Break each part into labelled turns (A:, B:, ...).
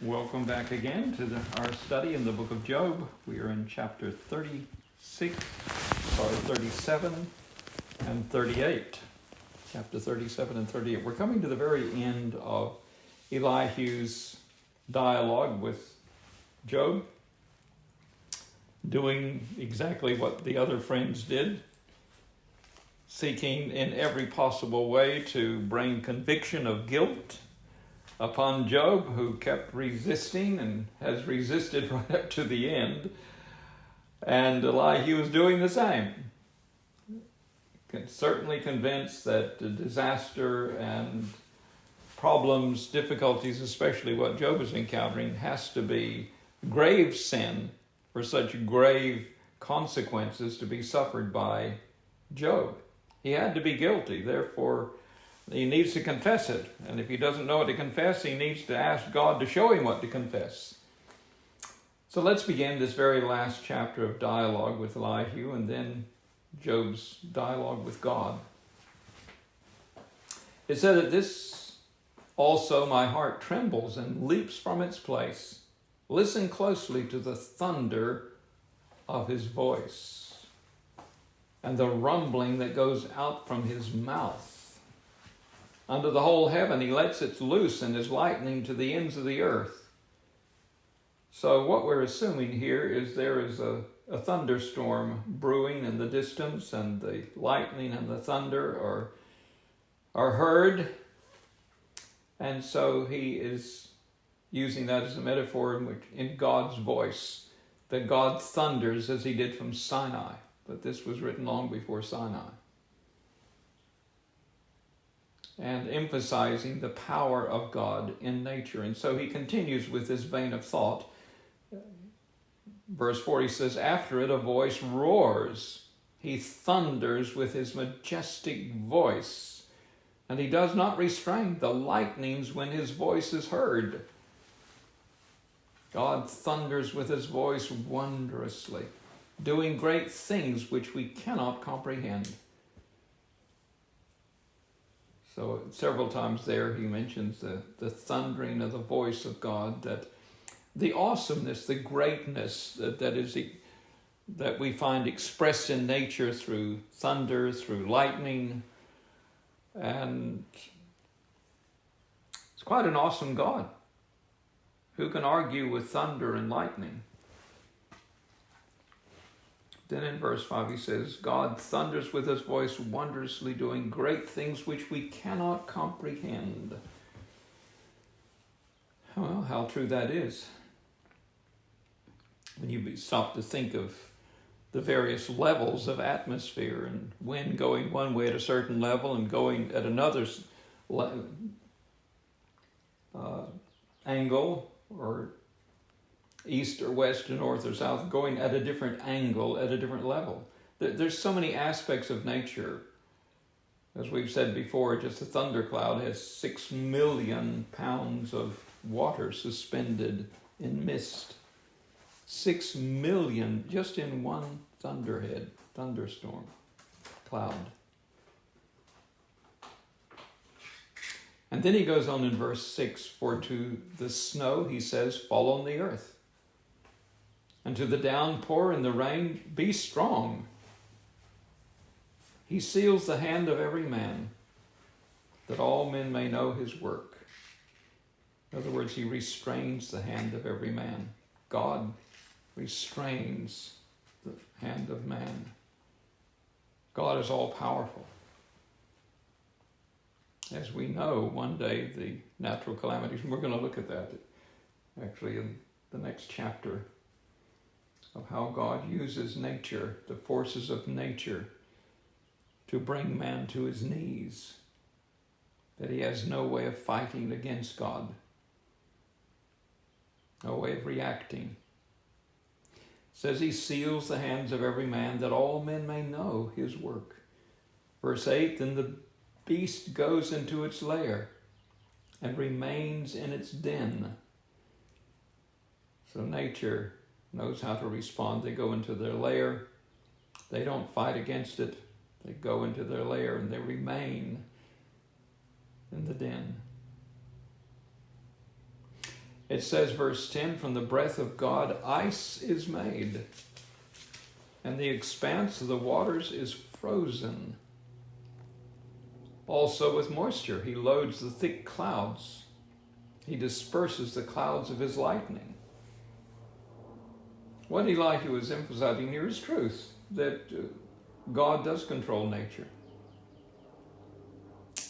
A: Welcome back again to our study in the book of Job. We are in chapter 37 and 38. Chapter 37 and 38. We're coming to the very end of Elihu's dialogue with Job, doing exactly what the other friends did, seeking in every possible way to bring conviction of guilt upon Job, who kept resisting and has resisted right up to the end. And Elihu was doing the same. Certainly convinced that the disaster and problems, difficulties, especially what Job is encountering, has to be grave sin for such grave consequences to be suffered by Job. He had to be guilty, therefore he needs to confess it. And if he doesn't know what to confess, he needs to ask God to show him what to confess. So let's begin this very last chapter of dialogue with Elihu and then Job's dialogue with God. It said that this also my heart trembles and leaps from its place. Listen closely to the thunder of his voice and the rumbling that goes out from his mouth. Under the whole heaven he lets it loose and is lightning to the ends of the earth. So what we're assuming here is there is a thunderstorm brewing in the distance, and the lightning and the thunder are heard. And so he is using that as a metaphor in God's voice, that God thunders as he did from Sinai. But this was written long before Sinai. And emphasizing the power of God in nature. And so he continues with this vein of thought. Verse 40 says, after it a voice roars. He thunders with his majestic voice. And he does not restrain the lightnings when his voice is heard. God thunders with his voice wondrously, doing great things which we cannot comprehend. So several times there he mentions the thundering of the voice of God, that the awesomeness, the greatness that we find expressed in nature through thunder, through lightning. And it's quite an awesome God. Who can argue with thunder and lightning? Then in verse 5 he says, God thunders with his voice wondrously, doing great things which we cannot comprehend. Well, how true that is. When you stop to think of the various levels of atmosphere and wind going one way at a certain level and going at another angle, or east or west or north or south, going at a different angle, at a different level. There's so many aspects of nature. As we've said before, just a thundercloud has 6 million pounds of water suspended in mist. 6 million just in one thunderstorm, cloud. And then he goes on in verse 6, for to the snow, he says, fall on the earth. And to the downpour and the rain, be strong. He seals the hand of every man, that all men may know his work. In other words, he restrains the hand of every man. God restrains the hand of man. God is all powerful. As we know, one day the natural calamities, and we're going to look at that actually in the next chapter, of how God uses nature, the forces of nature, to bring man to his knees, that he has no way of fighting against God, no way of reacting. It says he seals the hands of every man, that all men may know his work. Verse 8, then the beast goes into its lair and remains in its den. So nature knows how to respond. They go into their lair. They don't fight against it. They go into their lair and they remain in the den. It says, verse 10, from the breath of God, ice is made, and the expanse of the waters is frozen. Also with moisture, he loads the thick clouds. He disperses the clouds of his lightning. What Elijah was emphasizing here is truth, that God does control nature.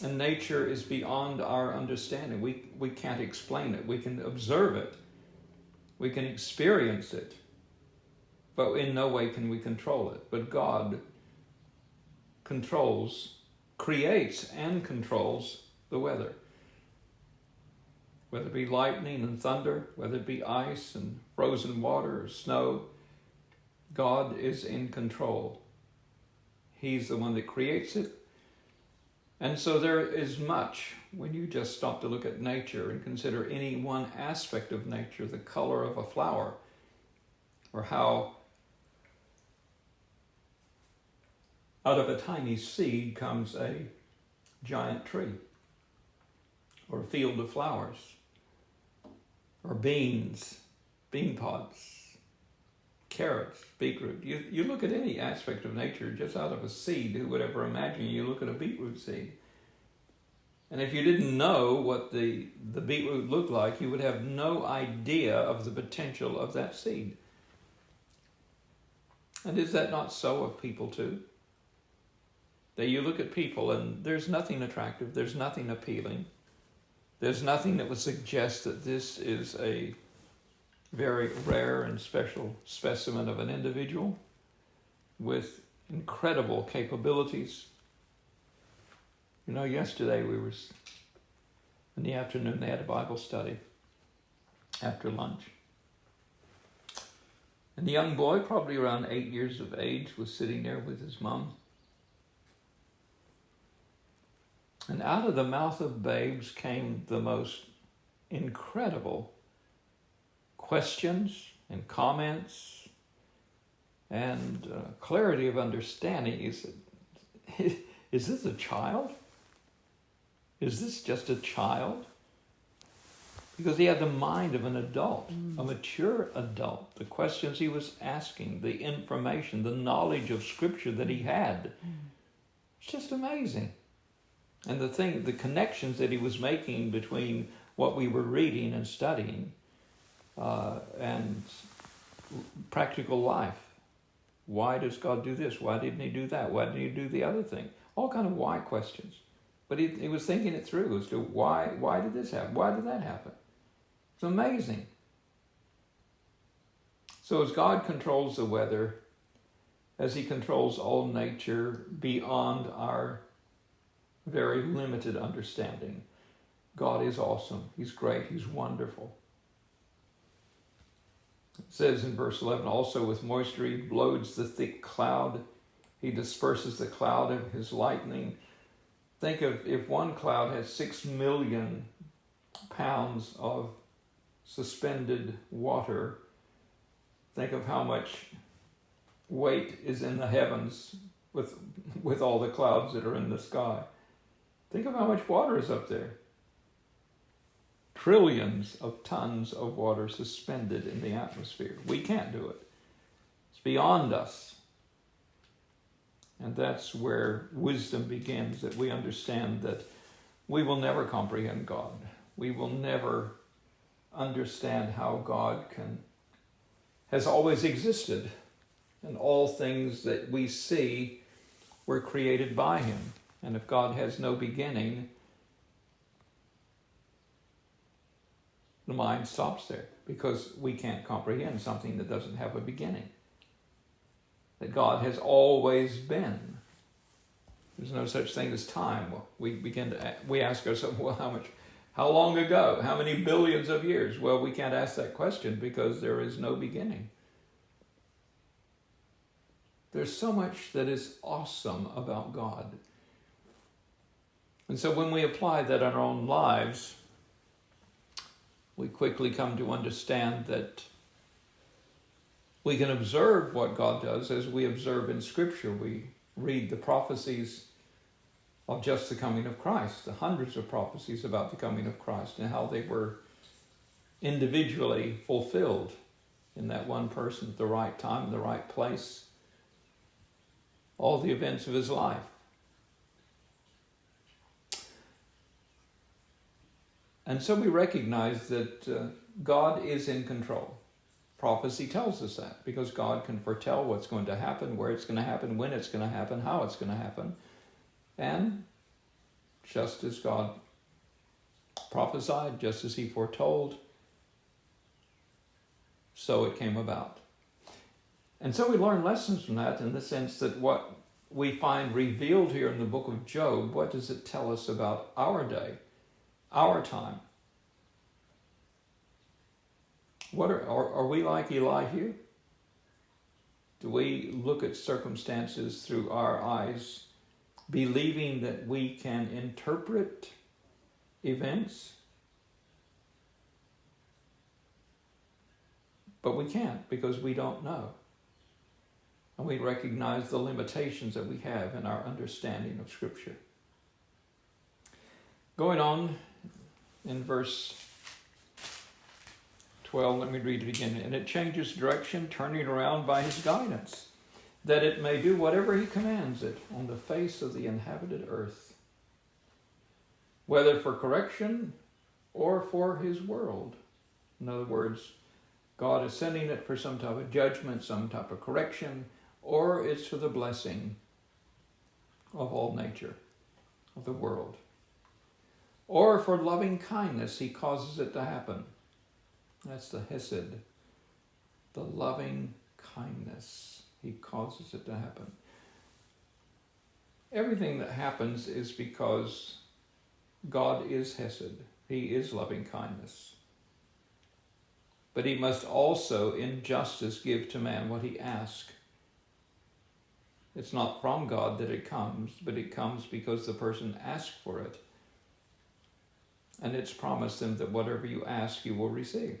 A: And nature is beyond our understanding. We can't explain it. We can observe it. We can experience it. But in no way can we control it. But God creates and controls the weather. Whether it be lightning and thunder, whether it be ice and frozen water or snow, God is in control. He's the one that creates it. And so there is much, when you just stop to look at nature and consider any one aspect of nature, the color of a flower, or how out of a tiny seed comes a giant tree, or a field of flowers, or beans, bean pods, carrots, beetroot. You look at any aspect of nature just out of a seed. Who would ever imagine you look at a beetroot seed? And if you didn't know what the beetroot looked like, you would have no idea of the potential of that seed. And is that not so of people too? That you look at people and there's nothing attractive, there's nothing appealing, there's nothing that would suggest that this is a very rare and special specimen of an individual with incredible capabilities. You know, yesterday we were, in the afternoon, they had a Bible study after lunch. And the young boy, probably around 8 years of age, was sitting there with his mom. And out of the mouth of babes came the most incredible questions and comments and clarity of understanding. He said, is this a child? Is this just a child? Because he had the mind of an adult, a mature adult. The questions he was asking, the information, the knowledge of Scripture that he had. It's just amazing. And the connections that he was making between what we were reading and studying and practical life. Why does God do this? Why didn't he do that? Why didn't he do the other thing? All kind of why questions. But he was thinking it through as to why did this happen? Why did that happen? It's amazing. So as God controls the weather, as he controls all nature beyond our very limited understanding, God is awesome. He's great. He's wonderful. It says in verse 11, also with moisture he loads the thick cloud. He disperses the cloud of his lightning. Think of if one cloud has 6 million pounds of suspended water. Think of how much weight is in the heavens with all the clouds that are in the sky. Think of how much water is up there. Trillions of tons of water suspended in the atmosphere. We can't do it. It's beyond us. And that's where wisdom begins, that we understand that we will never comprehend God. We will never understand how God has always existed. And all things that we see were created by him. And if God has no beginning, the mind stops there, because we can't comprehend something that doesn't have a beginning. That God has always been. There's no such thing as time. We ask ourselves, well, how long ago? How many billions of years? Well, we can't ask that question because there is no beginning. There's so much that is awesome about God. And so when we apply that in our own lives, we quickly come to understand that we can observe what God does as we observe in Scripture. We read the prophecies of just the coming of Christ, the hundreds of prophecies about the coming of Christ and how they were individually fulfilled in that one person at the right time, in the right place, all the events of his life. And so we recognize that God is in control. Prophecy tells us that, because God can foretell what's going to happen, where it's going to happen, when it's going to happen, how it's going to happen. And just as God prophesied, just as he foretold, so it came about. And so we learn lessons from that, in the sense that what we find revealed here in the book of Job, what does it tell us about our day, our time? What are we like Elihu? Do we look at circumstances through our eyes, believing that we can interpret events? But we can't, because we don't know. And we recognize the limitations that we have in our understanding of Scripture. Going on in verse 12, let me read it again. And it changes direction, turning around by his guidance, that it may do whatever he commands it on the face of the inhabited earth, whether for correction or for his world. In other words, God is sending it for some type of judgment, some type of correction, or it's for the blessing of all nature, of the world. Or for loving kindness, he causes it to happen. That's the hesed, the loving kindness. He causes it to happen. Everything that happens is because God is hesed. He is loving kindness. But he must also, in justice, give to man what he asks. It's not from God that it comes, but it comes because the person asked for it. And it's promised them that whatever you ask, you will receive.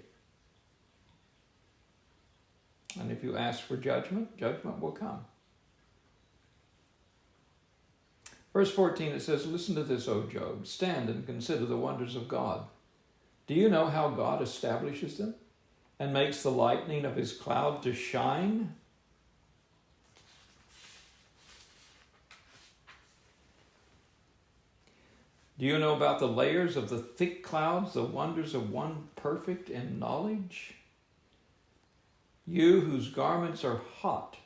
A: And if you ask for judgment, judgment will come. Verse 14, it says, "Listen to this, O Job. Stand and consider the wonders of God. Do you know how God establishes them and makes the lightning of his cloud to shine?" Do you know about the layers of the thick clouds, the wonders of one perfect in knowledge? You whose garments are hot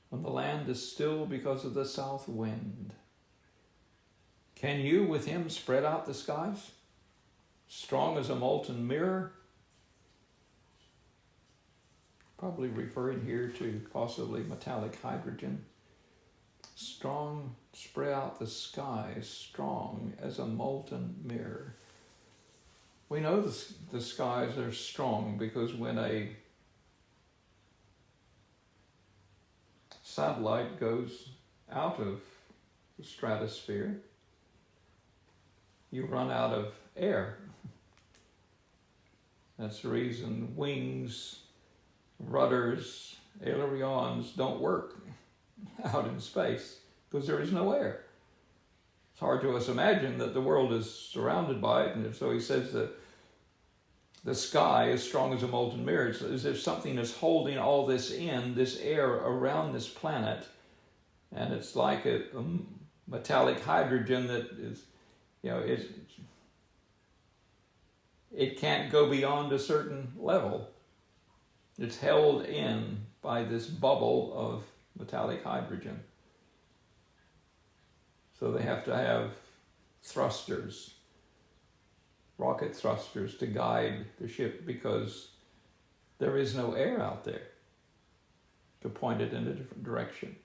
A: when the land is still because of the south wind. Can you with him spread out the skies, strong as a molten mirror? Probably referring here to possibly metallic hydrogen. Strong, spread out the skies, strong as a molten mirror. We know the skies are strong because when a satellite goes out of the stratosphere, you run out of air. That's the reason wings, rudders, ailerons don't work out in space, because there is no air. It's hard to us imagine that the world is surrounded by it, and so he says that the sky is strong as a molten mirror. It's as if something is holding all this in, this air around this planet, and it's like a metallic hydrogen that is, it can't go beyond a certain level. It's held in by this bubble of metallic hydrogen. So they have to have thrusters, rocket thrusters, to guide the ship, because there is no air out there to point it in a different direction.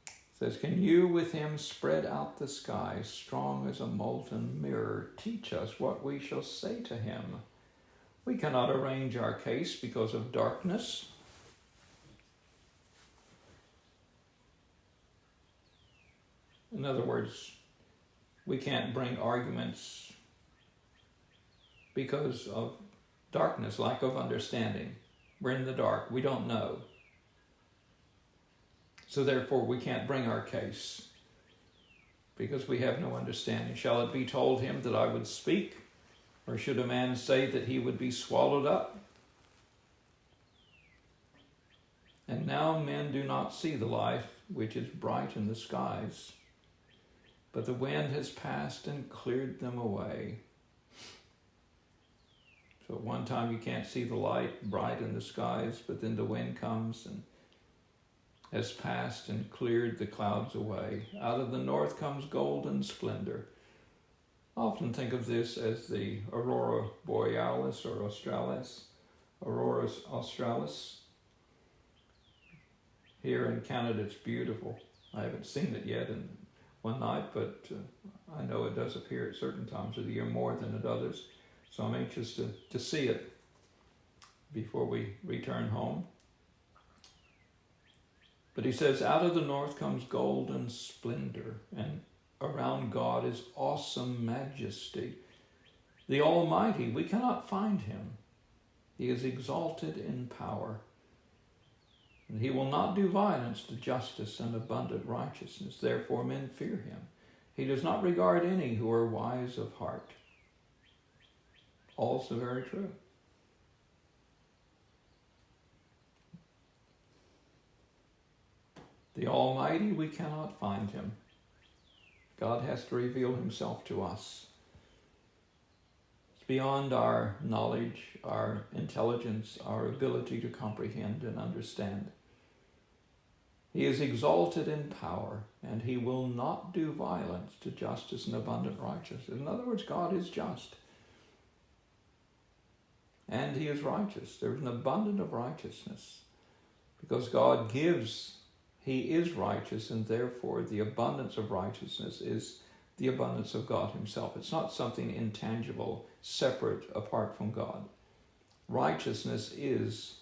A: It says, "Can you with him spread out the sky, strong as a molten mirror? Teach us what we shall say to him. We cannot arrange our case because of darkness." In other words, we can't bring arguments because of darkness, lack of understanding. We're in the dark. We don't know. So therefore, we can't bring our case. because we have no understanding. Shall it be told him that I would speak? Or should a man say that he would be swallowed up? And now men do not see the light which is bright in the skies, but the wind has passed and cleared them away. So at one time you can't see the light bright in the skies, but then the wind comes and has passed and cleared the clouds away. Out of the north comes golden splendor. I often think of this as the aurora borealis or australis, aurora australis. Here in Canada it's beautiful. I haven't seen it yet in one night, but I know it does appear at certain times of the year more than at others. So I'm anxious to see it before we return home. But he says, out of the north comes golden splendor, and around God is awesome majesty. The Almighty, we cannot find him. He is exalted in power. And he will not do violence to justice and abundant righteousness. Therefore men fear him. He does not regard any who are wise of heart. Also very true. The Almighty, we cannot find him. God has to reveal himself to us. It's beyond our knowledge, our intelligence, our ability to comprehend and understand. He is exalted in power, and he will not do violence to justice and abundant righteousness. In other words, God is just. And he is righteous. There is an abundance of righteousness. Because God gives, he is righteous, and therefore the abundance of righteousness is the abundance of God himself. It's not something intangible, separate, apart from God. Righteousness is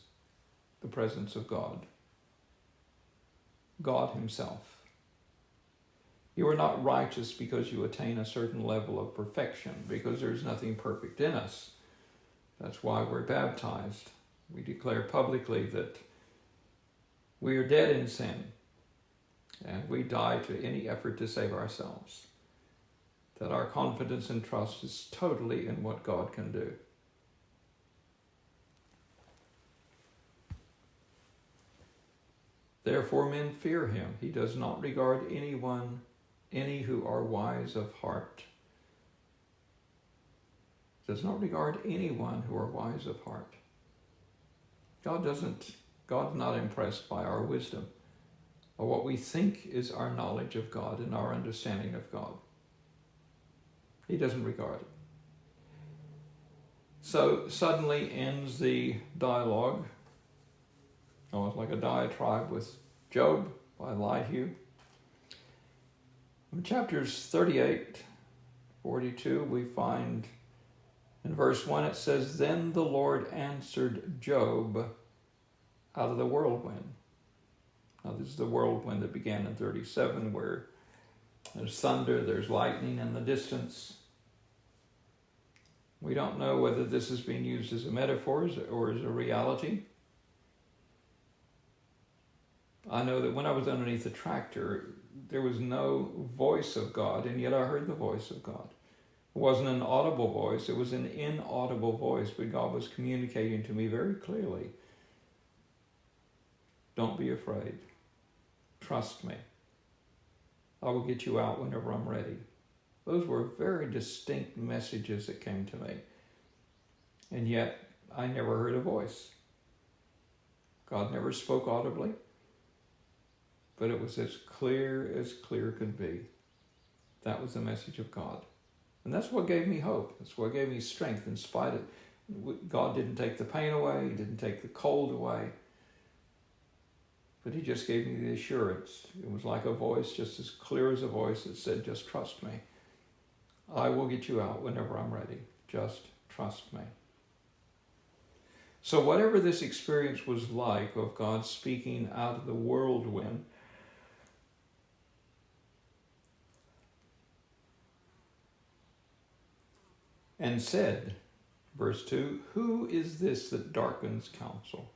A: the presence of God. God himself. You are not righteous because you attain a certain level of perfection, because there's nothing perfect in us. That's why we're baptized. We declare publicly that we are dead in sin, and we die to any effort to save ourselves. That our confidence and trust is totally in what God can do. Therefore men fear him. He does not regard any who are wise of heart. Does not regard anyone who are wise of heart. God's not impressed by our wisdom, or what we think is our knowledge of God and our understanding of God. He doesn't regard it. So suddenly ends the dialogue, almost like a diatribe with Job by Elihu. In chapters 38, 42, we find in verse 1 it says, Then the Lord answered Job out of the whirlwind. Now this is the whirlwind that began in 37, where there's thunder, there's lightning in the distance. We don't know whether this is being used as a metaphor or as a reality. I know that when I was underneath the tractor, there was no voice of God, and yet I heard the voice of God. It wasn't an audible voice, it was an inaudible voice, but God was communicating to me very clearly. Don't be afraid. Trust me. I will get you out whenever I'm ready. Those were very distinct messages that came to me. And yet, I never heard a voice. God never spoke audibly, but it was as clear could be. That was the message of God. And that's what gave me hope. That's what gave me strength in spite of, God didn't take the pain away, he didn't take the cold away, but he just gave me the assurance. It was like a voice, just as clear as a voice that said, just trust me. I will get you out whenever I'm ready. Just trust me. So whatever this experience was like of God speaking out of the whirlwind, and said, verse 2, Who is this that darkens counsel?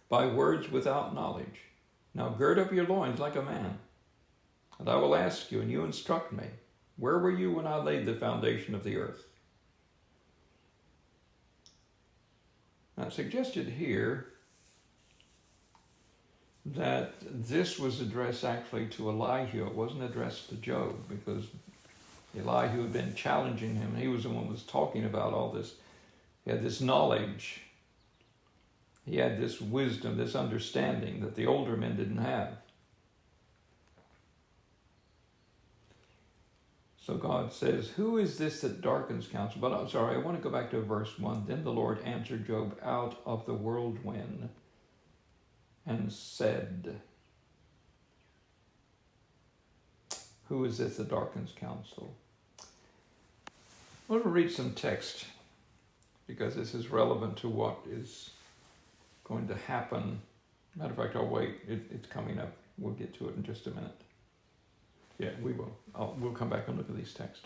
A: By words without knowledge. Now gird up your loins like a man. And I will ask you, and you instruct me, where were you when I laid the foundation of the earth? Now, it's suggested here that this was addressed actually to Elihu. It wasn't addressed to Job, because Elihu had been challenging him. He was the one who was talking about all this. He had this knowledge. He had this wisdom, this understanding that the older men didn't have. So God says, who is this that darkens counsel? But I'm sorry, I want to go back to verse 1. Then the Lord answered Job out of the whirlwind and said, who is this that darkens counsel? I want to read some text because this is relevant to what is going to happen. Matter of fact, I'll wait. It's coming up. We'll get to it in just a minute. Yeah, we will. We'll come back and look at these texts.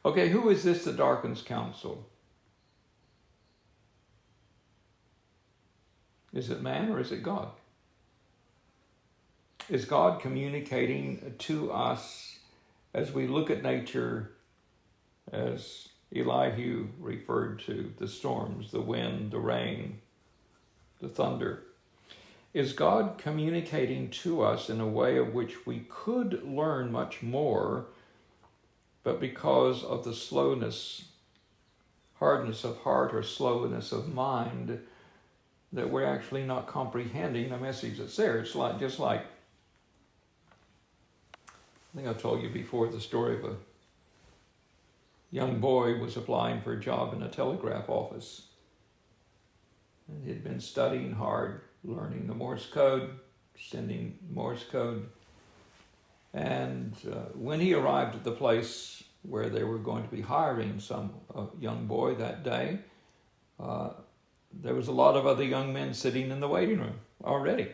A: Okay, who is this that darkens counsel? Is it man or is it God? Is God communicating to us as we look at nature, as Elihu referred to the storms, the wind, the rain, the thunder? Is God communicating to us in a way of which we could learn much more, but because of the slowness, hardness of heart or slowness of mind, that we're actually not comprehending the message that's there? It's like, just like, I think I've told you before the story of a young boy was applying for a job in a telegraph office. And he'd been studying hard, learning the Morse code, sending Morse code. And when he arrived at the place where they were going to be hiring some young boy that day, there was a lot of other young men sitting in the waiting room already.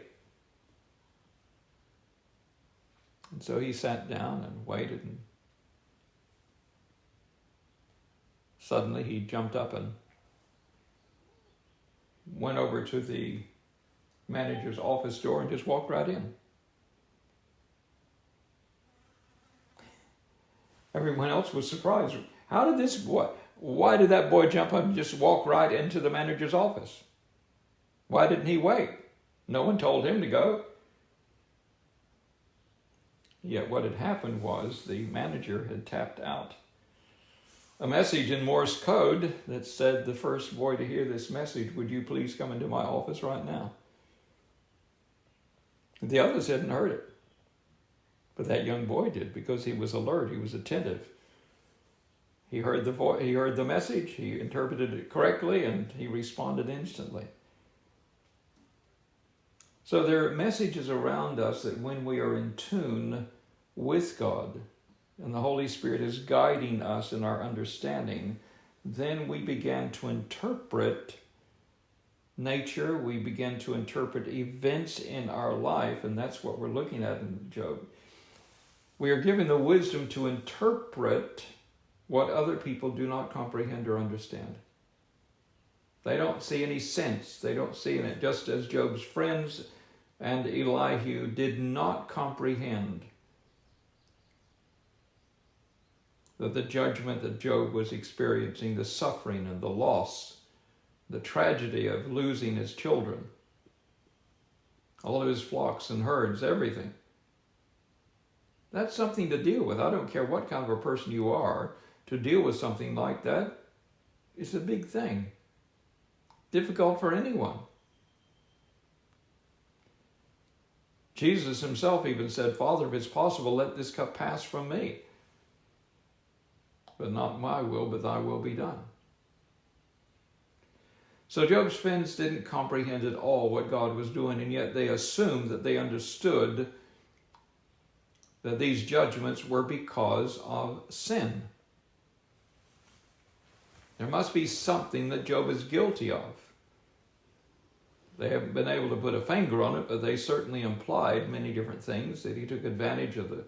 A: And so he sat down and waited, and suddenly he jumped up and went over to the manager's office door and just walked right in. Everyone else was surprised. How did this boy, why did that boy jump up and just walk right into the manager's office? Why didn't he wait? No one told him to go. Yet what had happened was the manager had tapped out a message in Morse code that said, the first boy to hear this message, would you please come into my office right now? The others hadn't heard it. But that young boy did, because he was alert, he was attentive. He heard the message, he interpreted it correctly, and he responded instantly. So there are messages around us that when we are in tune with God, and the Holy Spirit is guiding us in our understanding, then we begin to interpret nature, we begin to interpret events in our life, and that's what we're looking at in Job. We are given the wisdom to interpret what other people do not comprehend or understand. They don't see any sense. They don't see in it, just as Job's friends and Elihu did not comprehend that the judgment that Job was experiencing, the suffering and the loss, the tragedy of losing his children, all of his flocks and herds, everything. That's something to deal with. I don't care what kind of a person you are, to deal with something like that is a big thing. Difficult for anyone. Jesus himself even said, Father, if it's possible, let this cup pass from me. But not my will, but thy will be done. So Job's friends didn't comprehend at all what God was doing, and yet they assumed that they understood that these judgments were because of sin. There must be something that Job is guilty of. They haven't been able to put a finger on it, but they certainly implied many different things, that he took advantage of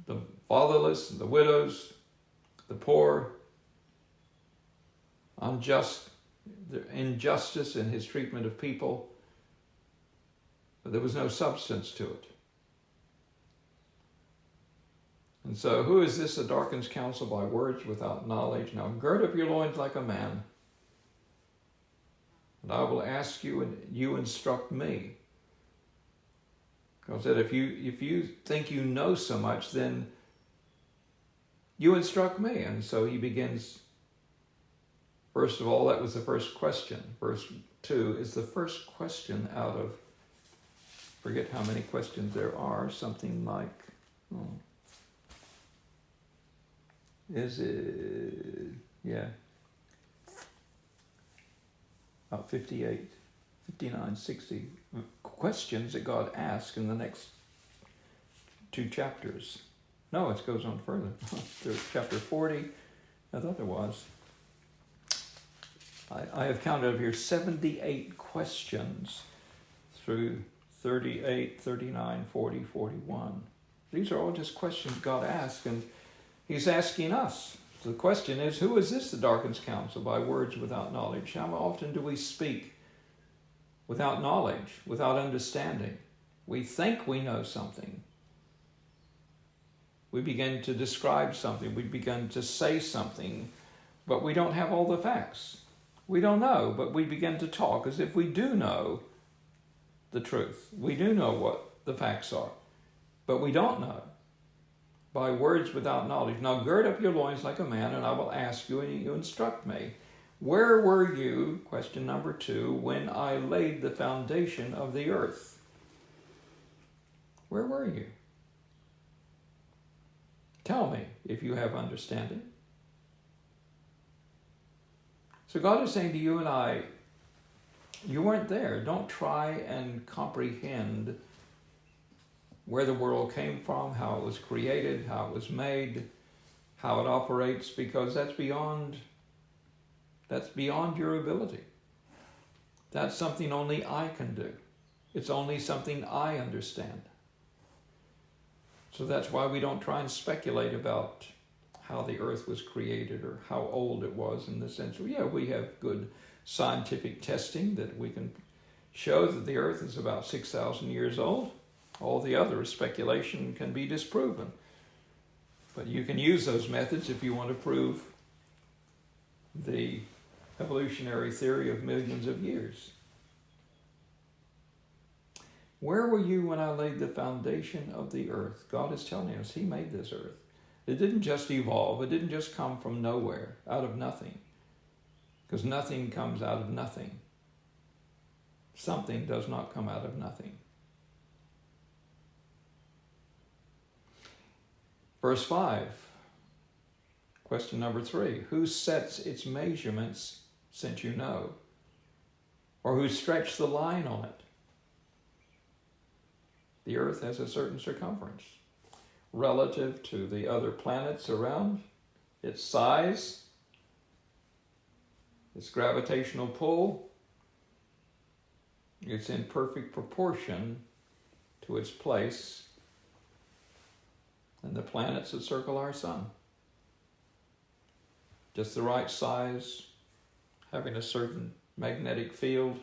A: the fatherless, the widows, the poor, the injustice in his treatment of people, but there was no substance to it. And so, who is this that darkens counsel by words without knowledge? Now gird up your loins like a man, and I will ask you, and you instruct me. God said, if you think you know so much, then you instruct me. And so he begins, first of all, that was the first question. Verse 2 is the first question out of, forget how many questions there are, something like, about 58, 59, 60 questions that God asks in the next 2 chapters. No, it goes on further. There's chapter 40, I thought there was. I have counted up here 78 questions through 38, 39, 40, 41. These are all just questions God asks, and he's asking us. So the question is, who is this that darkens counsel by words without knowledge? How often do we speak without knowledge, without understanding? We think we know something. We begin to describe something. We begin to say something, but we don't have all the facts. We don't know, but we begin to talk as if we do know the truth. We do know what the facts are, but we don't know. By words without knowledge. Now gird up your loins like a man, and I will ask you, and you instruct me. Where were you, question number 2, when I laid the foundation of the earth? Where were you? Tell me if you have understanding. So God is saying to you and I, you weren't there. Don't try and comprehend where the world came from, how it was created, how it was made, how it operates, because that's beyond your ability. That's something only I can do. It's only something I understand. So that's why we don't try and speculate about how the earth was created or how old it was, in the sense of, we have good scientific testing that we can show that the earth is about 6,000 years old. All the other speculation can be disproven. But you can use those methods if you want to prove the evolutionary theory of millions of years. Where were you when I laid the foundation of the earth? God is telling us he made this earth. It didn't just evolve. It didn't just come from nowhere, out of nothing. Because nothing comes out of nothing. Something does not come out of nothing. Verse 5, question number 3. Who sets its measurements, since you know? Or who stretched the line on it? The earth has a certain circumference relative to the other planets around, its size, its gravitational pull. It's in perfect proportion to its place and the planets that circle our sun. Just the right size, having a certain magnetic field.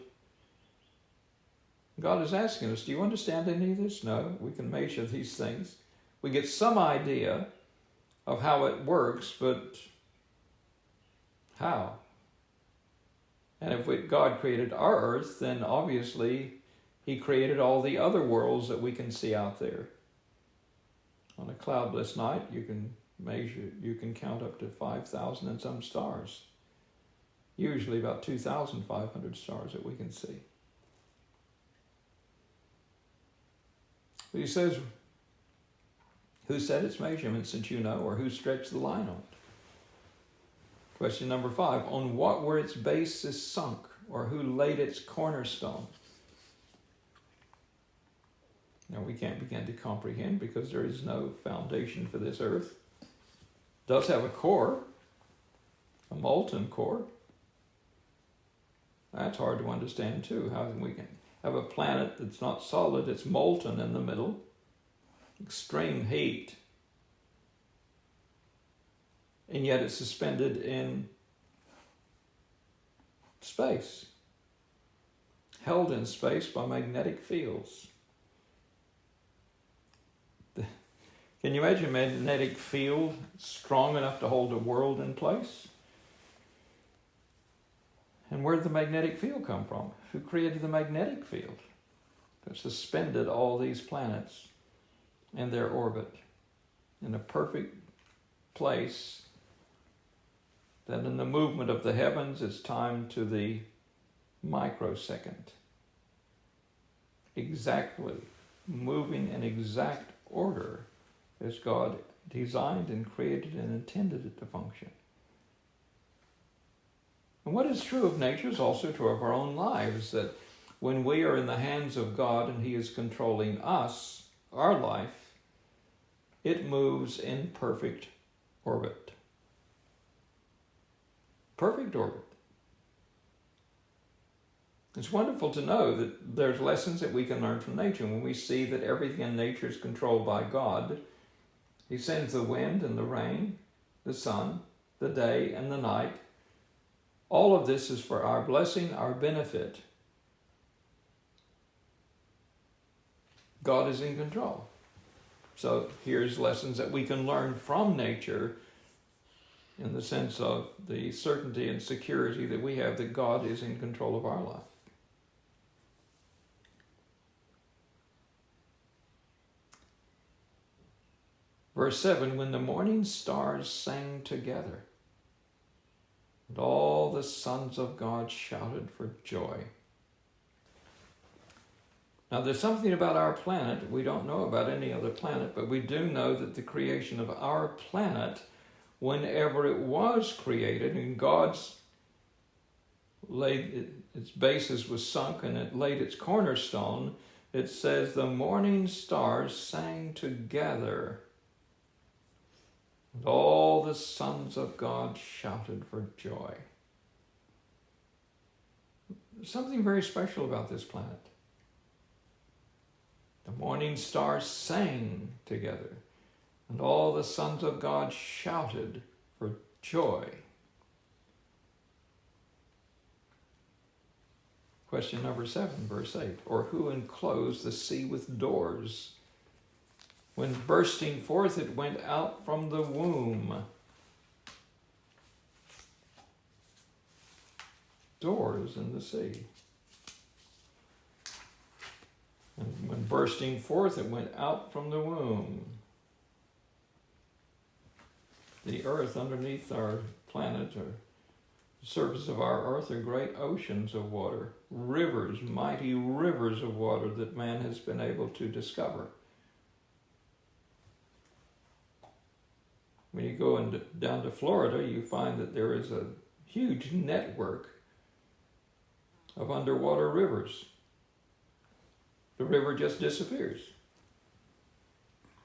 A: God is asking us, do you understand any of this? No, we can measure these things. We get some idea of how it works, but how? And if God created our earth, then obviously he created all the other worlds that we can see out there. On a cloudless night, you can count up to 5,000 and some stars. Usually about 2,500 stars that we can see. But he says, who set its measurements, since you know, or who stretched the line on it? Question number 5, on what were its bases sunk, or who laid its cornerstone? Now we can't begin to comprehend because there is no foundation for this earth. It does have a core, a molten core. That's hard to understand too. How we can have a planet that's not solid, it's molten in the middle, extreme heat, and yet it's suspended in space, held in space by magnetic fields. Can you imagine a magnetic field strong enough to hold a world in place? And where did the magnetic field come from? Who created the magnetic field that suspended all these planets in their orbit in a perfect place that in the movement of the heavens is timed to the microsecond? Exactly, moving in exact order as God designed and created and intended it to function. And what is true of nature is also true of our own lives, that when we are in the hands of God and He is controlling us, our life, it moves in perfect orbit. Perfect orbit. It's wonderful to know that there's lessons that we can learn from nature. When we see that everything in nature is controlled by God, He sends the wind and the rain, the sun, the day and the night. All of this is for our blessing, our benefit. God is in control. So here's lessons that we can learn from nature in the sense of the certainty and security that we have that God is in control of our life. Verse 7, when the morning stars sang together, and all the sons of God shouted for joy. Now there's something about our planet we don't know about any other planet, but we do know that the creation of our planet, whenever it was created and God's laid its basis was sunk and it laid its cornerstone, it says the morning stars sang together. And all the sons of God shouted for joy. There's something very special about this planet. The morning stars sang together, and all the sons of God shouted for joy. Question number 7, verse 8. Or who enclosed the sea with doors? When bursting forth it went out from the womb. Doors in the sea. And when bursting forth it went out from the womb. The earth underneath our planet, or the surface of our earth, are great oceans of water. Rivers, mighty rivers of water that man has been able to discover. When you go down to Florida, you find that there is a huge network of underwater rivers. The river just disappears.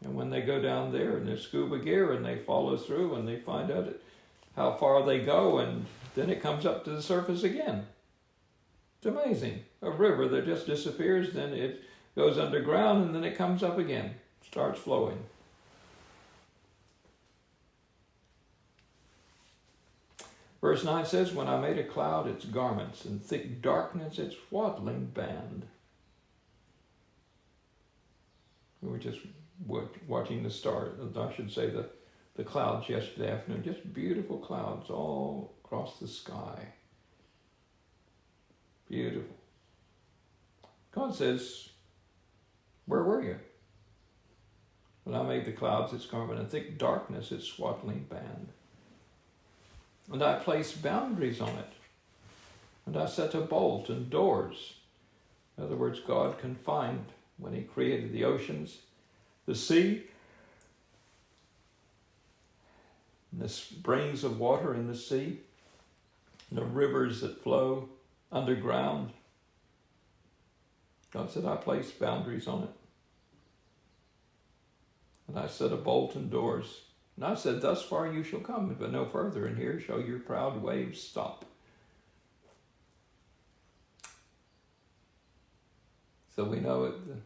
A: And when they go down there in their scuba gear and they follow through and they find out how far they go, and then it comes up to the surface again. It's amazing. A river that just disappears, then it goes underground and then it comes up again, starts flowing. Verse 9 says, when I made a cloud its garments, and thick darkness its swaddling band. We were just watching the stars, I should say the clouds yesterday afternoon, just beautiful clouds all across the sky. Beautiful. God says, where were you? When I made the clouds its garment, and thick darkness its swaddling band. And I placed boundaries on it. And I set a bolt and doors. In other words, God confined when He created the oceans, the sea, and the springs of water in the sea, and the rivers that flow underground. God said, I placed boundaries on it. And I set a bolt and doors. And I said, thus far you shall come, but no further, and here shall your proud waves stop. So we know at the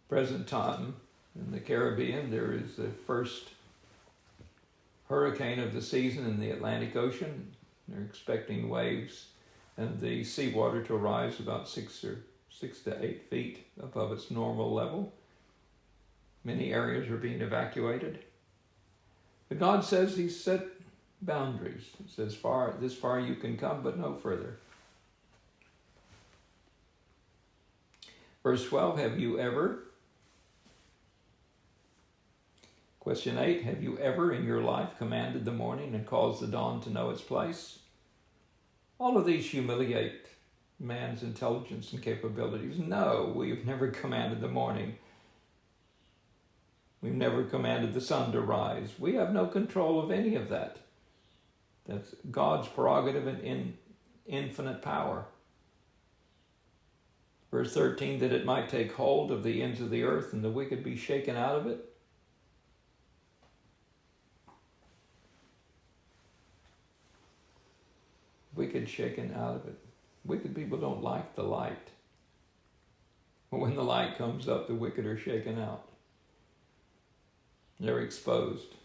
A: present time in the Caribbean, there is the first hurricane of the season in the Atlantic Ocean. They're expecting waves and the seawater to rise about 6 to 8 feet above its normal level. Many areas are being evacuated. But God says He's set boundaries. He says, this far you can come, but no further. Verse 12, have you ever? Question 8, have you ever in your life commanded the morning and caused the dawn to know its place? All of these humiliate man's intelligence and capabilities. No, we've never commanded the morning. We've never commanded the sun to rise. We have no control of any of that. That's God's prerogative and in infinite power. Verse 13, that it might take hold of the ends of the earth and the wicked be shaken out of it. Wicked shaken out of it. Wicked people don't like the light. But when the light comes up, the wicked are shaken out. They're exposed.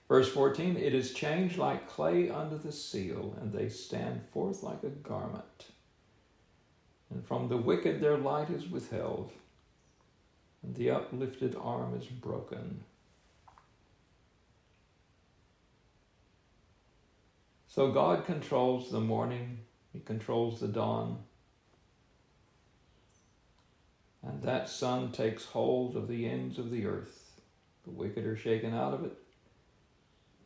A: Verse 14, it is changed like clay under the seal, and they stand forth like a garment. And from the wicked their light is withheld, and the uplifted arm is broken. So God controls the morning, He controls the dawn, and that sun takes hold of the ends of the earth. The wicked are shaken out of it.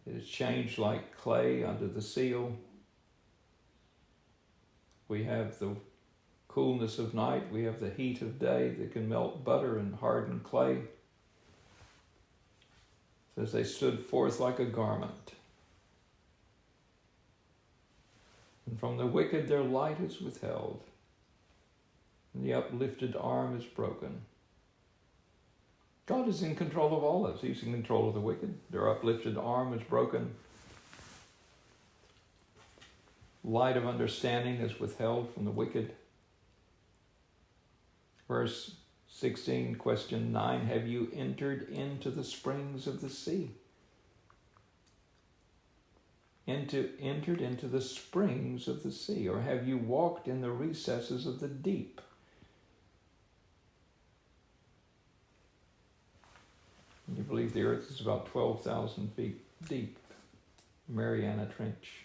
A: It is changed like clay under the seal. We have the coolness of night. We have the heat of day that can melt butter and harden clay. It says they stood forth like a garment. And from the wicked their light is withheld, and the uplifted arm is broken. God is in control of all this. He's in control of the wicked. Their uplifted arm is broken. Light of understanding is withheld from the wicked. Verse 16, question 9, have you entered into the springs of the sea? Entered into the springs of the sea, or have you walked in the recesses of the deep? You believe the earth is about 12,000 feet deep. Mariana Trench.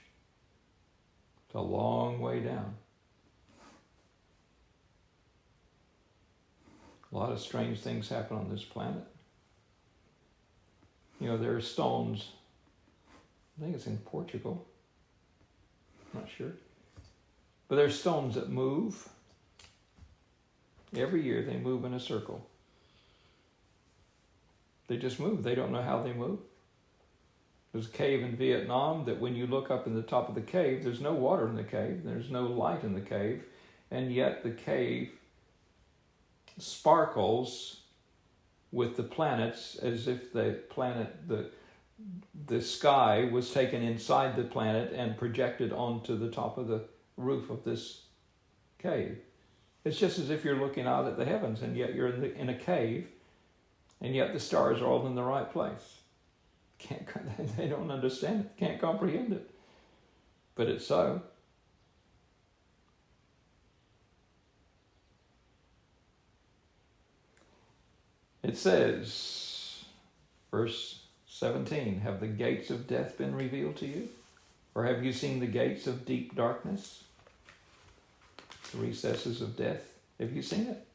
A: It's a long way down. A lot of strange things happen on this planet. You know, there are stones, I think it's in Portugal, I'm not sure, but there's stones that move. Every year they move in a circle. They just move. They don't know how they move. There's a cave in Vietnam that when you look up in the top of the cave, there's no water in the cave, there's no light in the cave, and yet the cave sparkles with the planets as if the planet, the sky was taken inside the planet and projected onto the top of the roof of this cave. It's just as if you're looking out at the heavens, and yet you're in a cave, and yet the stars are all in the right place. They don't understand it, can't comprehend it. But it's so. It says, verse 17, have the gates of death been revealed to you? Or have you seen the gates of deep darkness? The recesses of death. Have you seen it?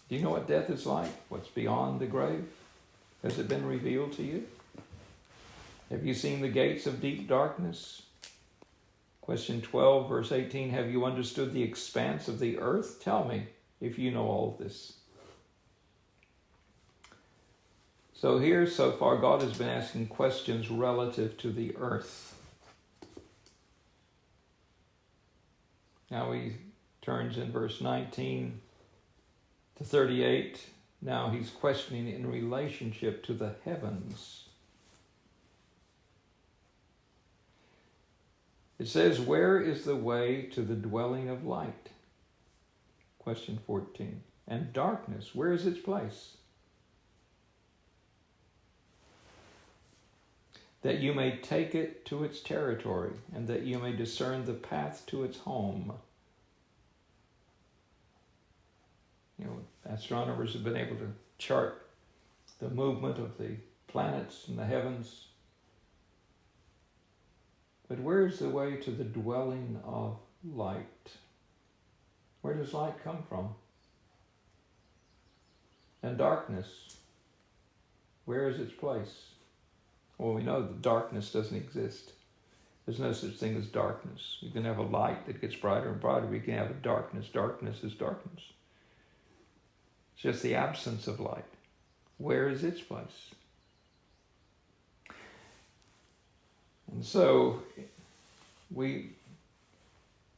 A: Do you know what death is like? What's beyond the grave? Has it been revealed to you? Have you seen the gates of deep darkness? Question 12, verse 18, have you understood the expanse of the earth? Tell me if you know all of this. So here, so far, God has been asking questions relative to the earth. Now he turns in verse 19 to 38. Now he's questioning in relationship to the heavens. It says, where is the way to the dwelling of light? Question 14. And darkness, where is its place? That you may take it to its territory, and that you may discern the path to its home. Astronomers have been able to chart the movement of the planets in the heavens. But where is the way to the dwelling of light? Where does light come from? And darkness, where is its place? Well, we know that darkness doesn't exist. There's no such thing as darkness. You can have a light that gets brighter and brighter, but you can have a darkness. Darkness is darkness. It's just the absence of light. Where is its place? And so we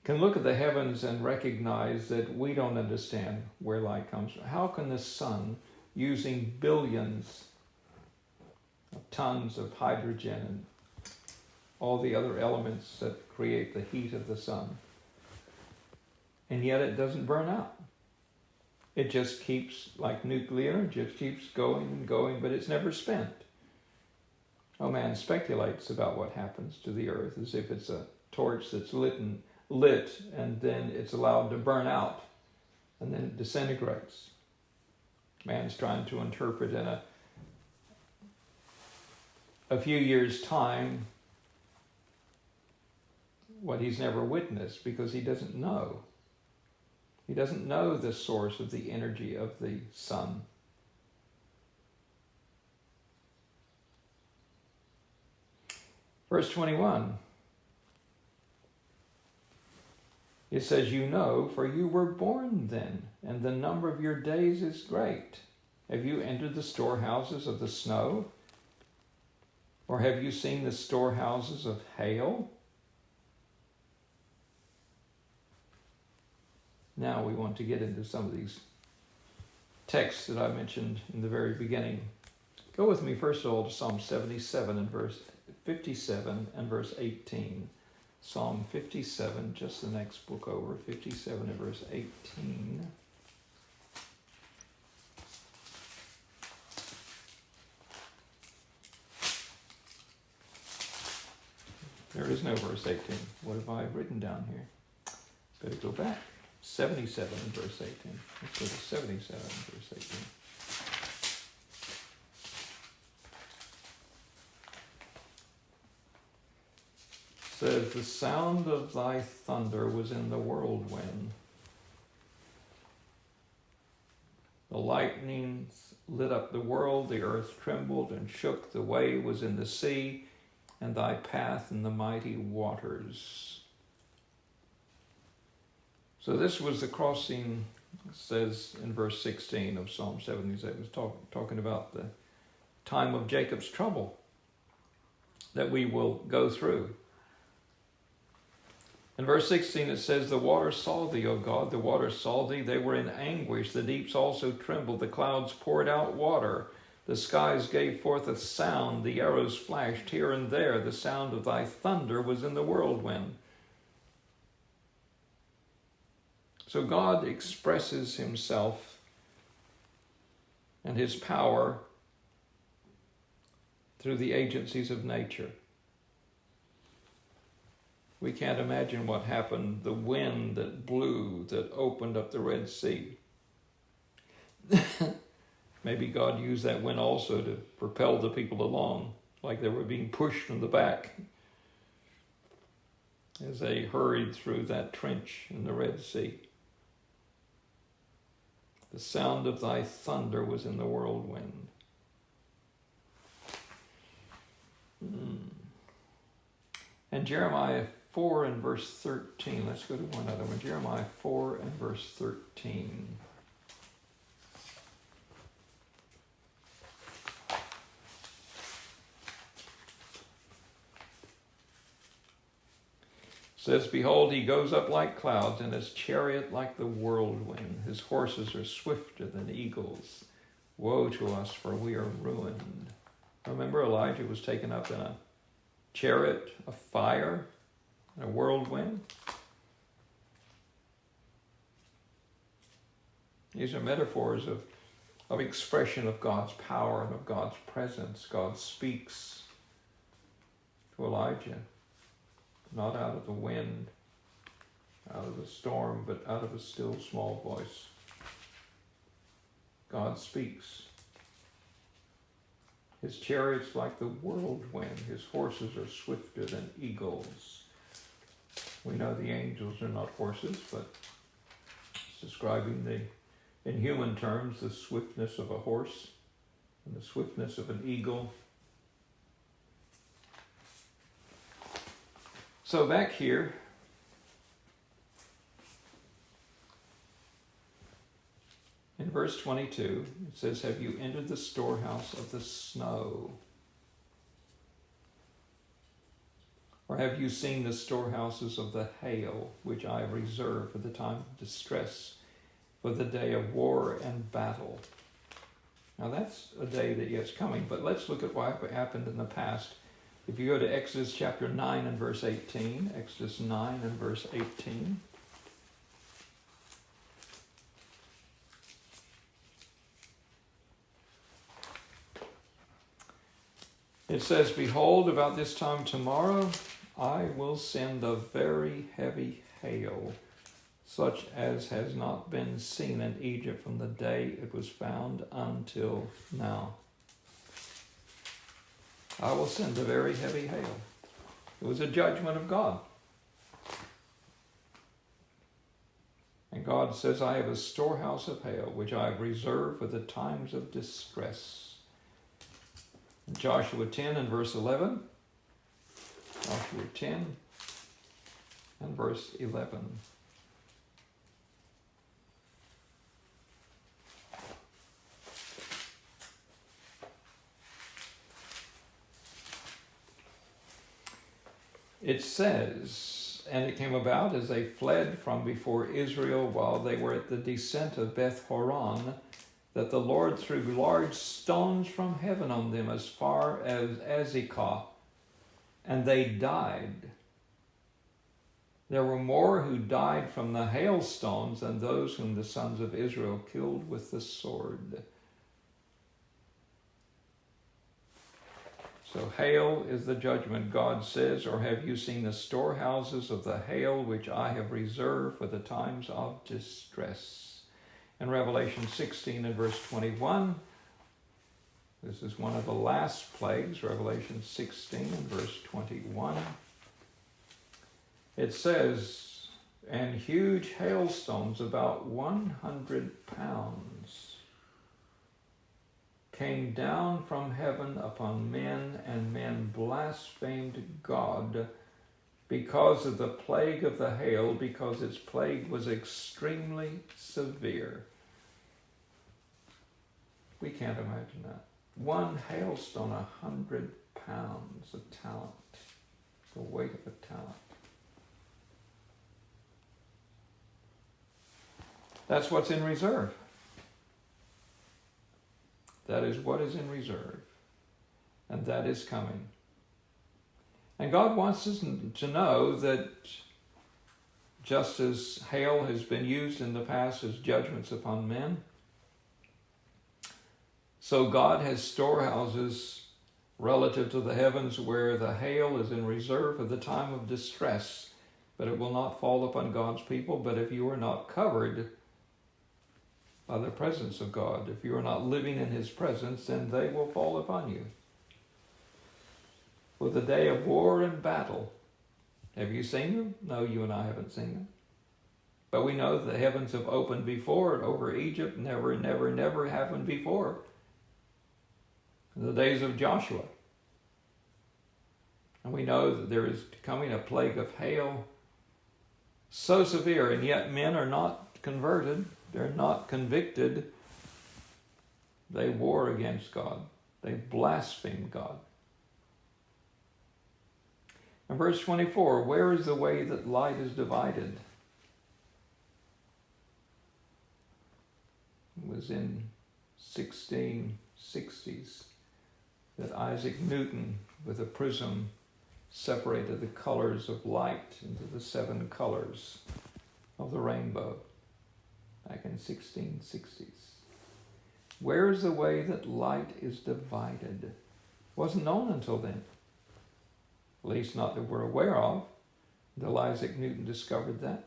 A: can look at the heavens and recognize that we don't understand where light comes from. How can the sun, using billions of tons of hydrogen and all the other elements that create the heat of the sun, and yet it doesn't burn out? It just keeps, like nuclear energy, it keeps going and going, but it's never spent. Oh, man speculates about what happens to the earth as if it's a torch that's lit and then it's allowed to burn out and then it disintegrates. Man's trying to interpret in a few years' time what he's never witnessed because he doesn't know. He doesn't know the source of the energy of the sun. Verse 21, it says, you know, for you were born then, and the number of your days is great. Have you entered the storehouses of the snow? Or have you seen the storehouses of hail? Now we want to get into some of these texts that I mentioned in the very beginning. Go with me first of all to Psalm 77 and verse 57 and verse 18. Psalm 57, just the next book over, 57 and verse 18. There is no verse 18. What have I written down here? Better go back. 77 and verse 18. Let's go to 77 and verse 18. Says, the sound of thy thunder was in the whirlwind. The lightnings lit up the world, the earth trembled and shook, the way was in the sea, and thy path in the mighty waters. So this was the crossing, it says in verse 16 of Psalm 77, it was talking about the time of Jacob's trouble that we will go through. In verse 16 it says, the waters saw thee, O God, the waters saw thee, they were in anguish, the deeps also trembled, the clouds poured out water, the skies gave forth a sound, the arrows flashed here and there, the sound of thy thunder was in the whirlwind. So God expresses himself and his power through the agencies of nature. We can't imagine what happened, the wind that blew, that opened up the Red Sea. Maybe God used that wind also to propel the people along, like they were being pushed from the back as they hurried through that trench in the Red Sea. The sound of thy thunder was in the whirlwind. And Jeremiah 4 and verse 13. Let's go to one other one. Jeremiah 4 and verse 13. Says, behold, he goes up like clouds, and his chariot like the whirlwind. His horses are swifter than eagles. Woe to us, for we are ruined. Remember, Elijah was taken up in a chariot, a fire, and a whirlwind. These are metaphors of expression of God's power and of God's presence. God speaks to Elijah, not out of the wind, out of the storm, but out of a still small voice. God speaks. His chariot's like the whirlwind. His horses are swifter than eagles. We know the angels are not horses, but it's describing in human terms, the swiftness of a horse and the swiftness of an eagle. So back here, in verse 22, it says, have you entered the storehouse of the snow? Or have you seen the storehouses of the hail, which I have reserved for the time of distress, for the day of war and battle? Now that's a day that is coming, but let's look at what happened in the past. If you go to Exodus chapter 9 and verse 18, Exodus 9 and verse 18. It says, behold, about this time tomorrow, I will send a very heavy hail, such as has not been seen in Egypt from the day it was found until now. I will send a very heavy hail. It was a judgment of God. And God says, I have a storehouse of hail, which I have reserved for the times of distress. In Joshua 10 and verse 11. Joshua 10 and verse 11. It says, and it came about as they fled from before Israel while they were at the descent of Beth Horon, that the Lord threw large stones from heaven on them as far as Azekah, and they died. There were more who died from the hailstones than those whom the sons of Israel killed with the sword. So hail is the judgment, God says, or have you seen the storehouses of the hail which I have reserved for the times of distress? In Revelation 16 and verse 21, this is one of the last plagues, Revelation 16 and verse 21. It says, and huge hailstones about 100 pounds came down from heaven upon men, and men blasphemed God because of the plague of the hail, because its plague was extremely severe. We can't imagine that. One hailstone, 100 pounds, a talent, the weight of a talent. That's what's in reserve. That is what is in reserve. And that is coming. And God wants us to know that just as hail has been used in the past as judgments upon men, so God has storehouses relative to the heavens where the hail is in reserve for the time of distress, but it will not fall upon God's people. But if you are not covered by the presence of God, if you are not living in his presence, then they will fall upon you. For the day of war and battle. Have you seen them? No, you and I haven't seen them. But we know the heavens have opened before it over Egypt. Never happened before. In the days of Joshua. And we know that there is coming a plague of hail so severe, and yet men are not converted. They're not convicted. They war against God. They blaspheme God. In verse 24, where is the way that light is divided? It was in 1660s that Isaac Newton, with a prism, separated the colors of light into the 7 colors of the rainbow back in 1660s. Where is the way that light is divided? Wasn't known until then. At least not that we're aware of, until Isaac Newton discovered that.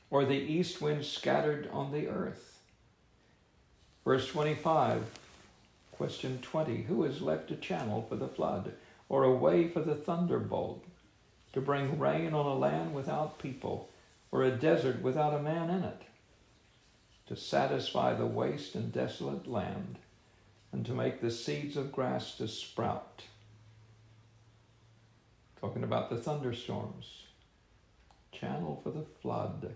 A: Or the east wind scattered on the earth. Verse 25, question 20. Who has left a channel for the flood, or a way for the thunderbolt, to bring rain on a land without people, or a desert without a man in it, to satisfy the waste and desolate land, and to make the seeds of grass to sprout? Talking about the thunderstorms. Channel for the flood,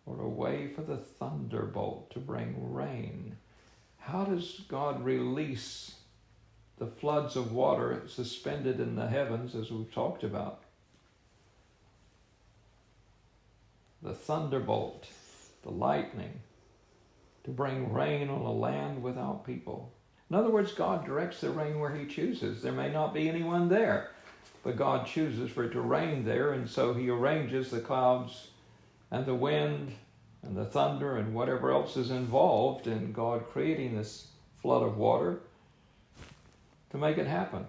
A: or a way for the thunderbolt to bring rain. How does God release the floods of water suspended in the heavens, as we've talked about? The thunderbolt, the lightning, to bring rain on a land without people. In other words, God directs the rain where he chooses. There may not be anyone there, but God chooses for it to rain there, and so he arranges the clouds and the wind and the thunder and whatever else is involved in God creating this flood of water to make it happen.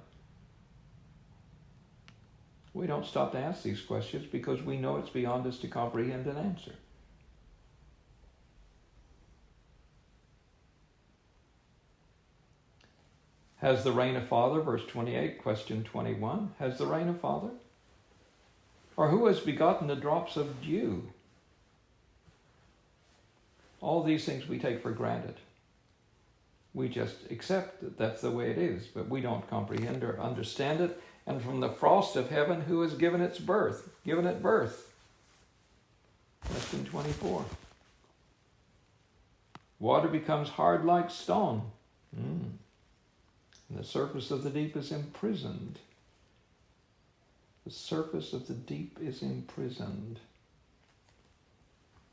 A: We don't stop to ask these questions because we know it's beyond us to comprehend and answer. Has the rain a father? Verse 28, question 21. Has the rain a father? Or who has begotten the drops of dew? All these things we take for granted. We just accept that that's the way it is, but we don't comprehend or understand it. And from the frost of heaven, who has given it birth? Question 24. Water becomes hard like stone. And the surface of the deep is imprisoned. The surface of the deep is imprisoned.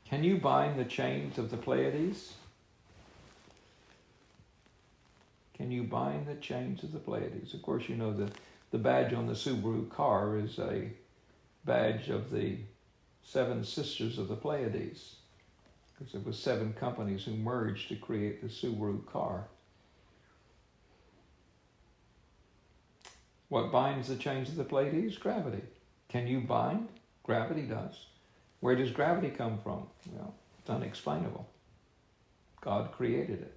A: Can you bind the chains of the Pleiades? Can you bind the chains of the Pleiades? Of course, you know that the badge on the Subaru car is a badge of the 7 sisters of the Pleiades, because it was 7 companies who merged to create the Subaru car. What binds the chains of the Pleiades? Gravity. Can you bind? Gravity does. Where does gravity come from? Well, it's unexplainable. God created it.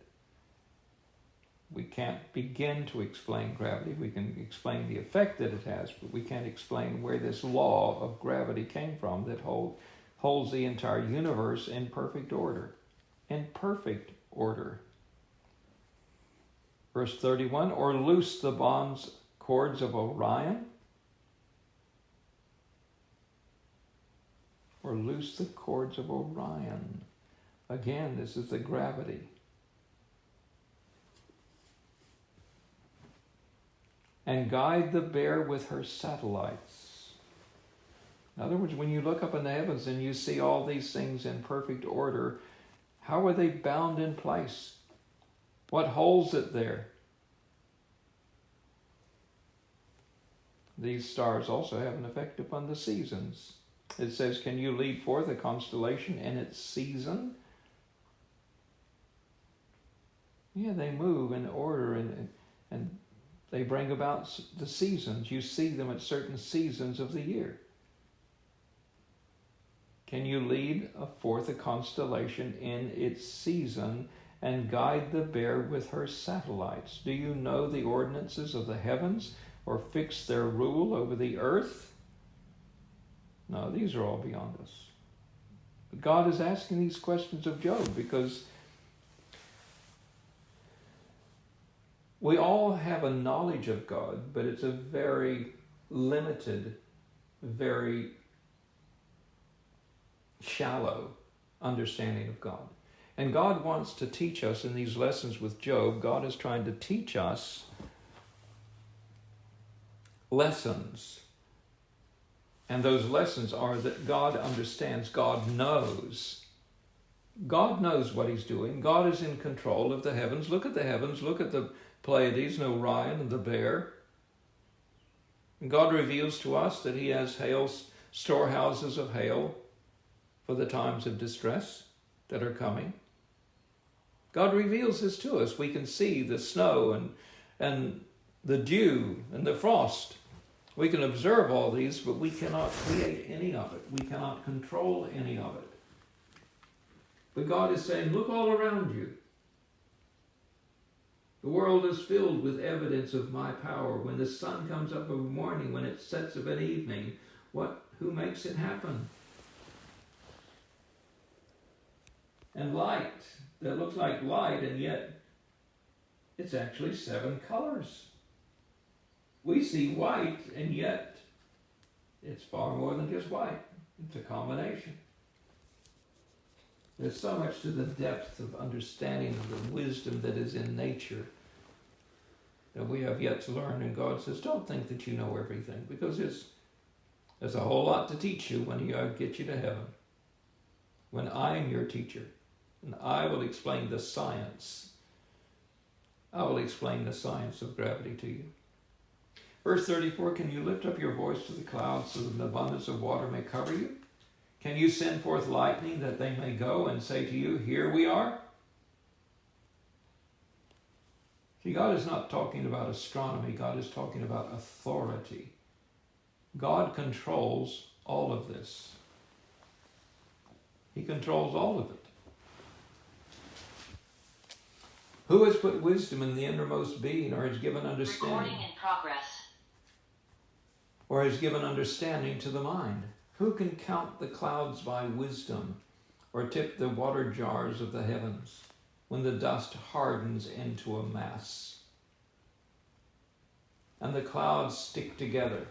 A: We can't begin to explain gravity. We can explain the effect that it has, but we can't explain where this law of gravity came from that holds the entire universe in perfect order. In perfect order. Verse 31, or loose the cords of Orion? Or loose the cords of Orion. Again, this is the gravity. And guide the bear with her satellites. In other words, when you look up in the heavens and you see all these things in perfect order, how are they bound in place? What holds it there? These stars also have an effect upon the seasons. It says, can you lead forth a constellation in its season? Yeah, they move in order and they bring about the seasons. You see them at certain seasons of the year. Can you lead forth a constellation in its season and guide the bear with her satellites? Do you know the ordinances of the heavens, or fix their rule over the earth? No, these are all beyond us. But God is asking these questions of Job because we all have a knowledge of God, but it's a very limited, very shallow understanding of God. And God wants to teach us in these lessons with Job. God is trying to teach us lessons. And those lessons are that God understands, God knows. God knows what he's doing. God is in control of the heavens. Look at the heavens. Look at the Pleiades and Orion and the bear. And God reveals to us that he has storehouses of hail for the times of distress that are coming. God reveals this to us. We can see the snow and the dew and the frost. We can observe all these, but we cannot create any of it. We cannot control any of it. But God is saying, look all around you. The world is filled with evidence of my power. When the sun comes up of a morning, when it sets of an evening, who makes it happen? And light that looks like light, and yet it's actually 7 colors. We see white, and yet it's far more than just white. It's a combination. There's so much to the depth of understanding of the wisdom that is in nature that we have yet to learn. And God says, don't think that you know everything, because there's a whole lot to teach you when I get you to heaven. When I am your teacher, and I will explain the science. I will explain the science of gravity to you. Verse 34, can you lift up your voice to the clouds so that an abundance of water may cover you? Can you send forth lightning that they may go and say to you, here we are? See, God is not talking about astronomy. God is talking about authority. God controls all of this. He controls all of it. Who has put wisdom in the innermost being, or has given understanding?
B: Recording in progress.
A: Or has given understanding to the mind? Who can count the clouds by wisdom, or tip the water jars of the heavens when the dust hardens into a mass and the clouds stick together?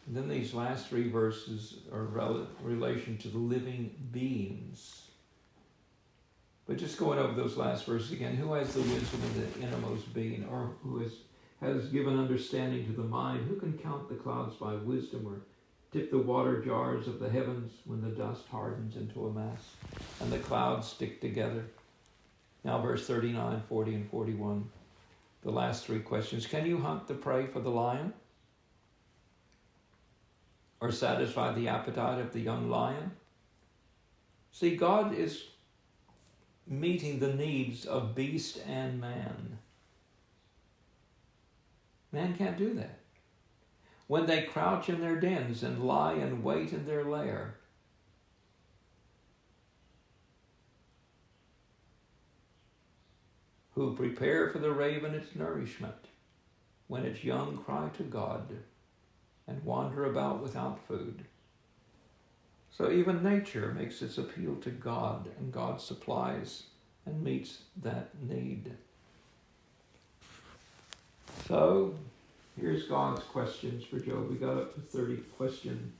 A: And then these last 3 verses are relation to the living beings. But just going over those last verses again, who has the wisdom in the innermost being, or who has given understanding to the mind? Who can count the clouds by wisdom, or tip the water jars of the heavens when the dust hardens into a mass and the clouds stick together? Now verse 39, 40, and 41, the last 3 questions. Can you hunt the prey for the lion, or satisfy the appetite of the young lion? See, God is meeting the needs of beast and man. Man can't do that. When they crouch in their dens and lie in wait in their lair, who prepare for the raven its nourishment, when its young cry to God and wander about without food. So even nature makes its appeal to God, and God supplies and meets that need. So here's God's questions for Job. We got up to question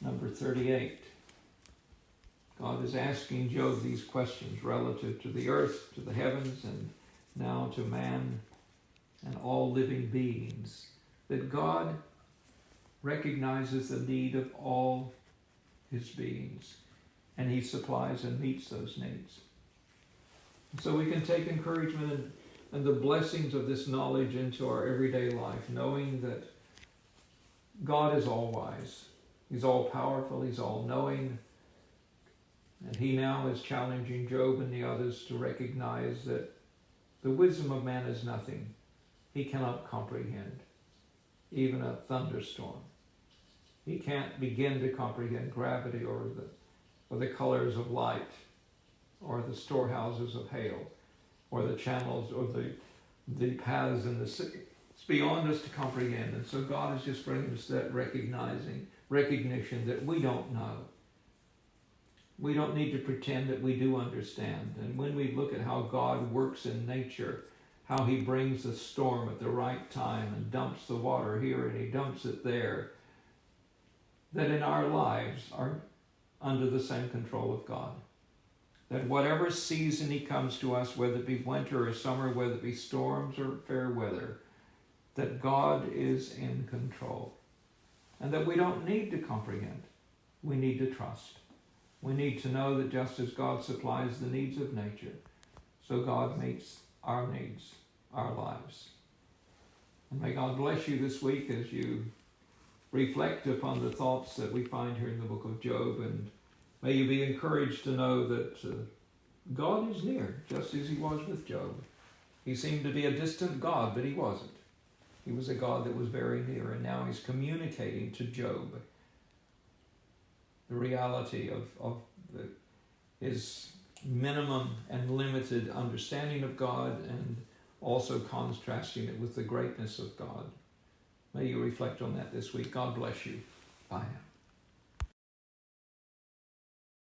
A: number 38. God is asking Job these questions relative to the earth, to the heavens, and now to man and all living beings. That God recognizes the need of all his beings, and he supplies and meets those needs. And so we can take encouragement and the blessings of this knowledge into our everyday life, knowing that God is all wise. He's all powerful. He's all knowing. And he now is challenging Job and the others to recognize that the wisdom of man is nothing. He cannot comprehend even a thunderstorm. He can't begin to comprehend gravity or the colors of light or the storehouses of hail or the channels or the paths in the sea. It's beyond us to comprehend. And so God is just bringing us that recognition that we don't know. We don't need to pretend that we do understand. And when we look at how God works in nature, how he brings the storm at the right time and dumps the water here and he dumps it there, that in our lives are under the same control of God. That whatever season he comes to us, whether it be winter or summer, whether it be storms or fair weather, that God is in control. And that we don't need to comprehend. We need to trust. We need to know that just as God supplies the needs of nature, so God meets our needs, our lives. And may God bless you this week as you reflect upon the thoughts that we find here in the book of Job, and may you be encouraged to know that God is near, just as he was with Job. He seemed to be a distant God, but he wasn't. He was a God that was very near, and now he's communicating to Job the reality of his minimum and limited understanding of God, and also contrasting it with the greatness of God. May you reflect on that this week. God bless you. Bye now.